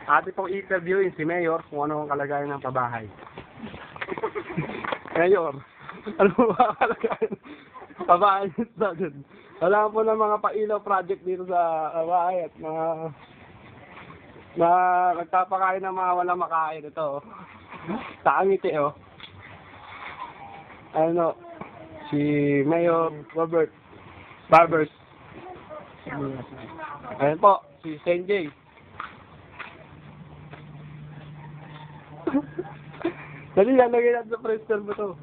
Ate pong interviewin si Mayor kung ano ang kalagayan ng pabahay. Mayor, ano ba ang kalagayan ng pabahay natin? Wala po ng mga pailaw project dito sa bahay at mga nagpapakain ng mga walang makain. Ito, Kaangiti, oh. Ano, si Mayor Robert Barbers. Ayan po, si Senjay. Dali, lalagay natin sa prester mo to.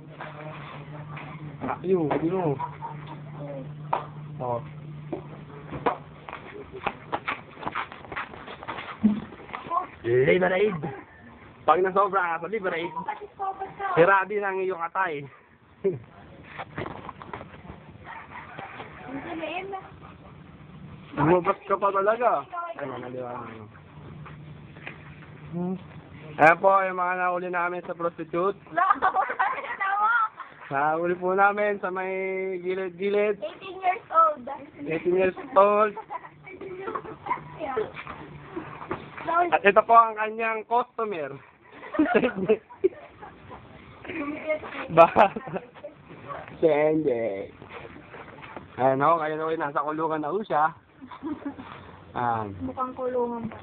Ayun. Oo. Liberate! Pag nasobra ka sa liberate, sira din ang iyong atay. Lumabas ka pa talaga. Ay, manaliwanag mo. Ayan po, yung mga nahuli namin sa prostitute. Nahuli po namin sa may gilid-gilid. 18 years old. 18 years old. At ito po ang kanyang customer. Bata. Sende. Ayan o, kayo na nasa kulungan na ho siya. Mukhang kulungan pa.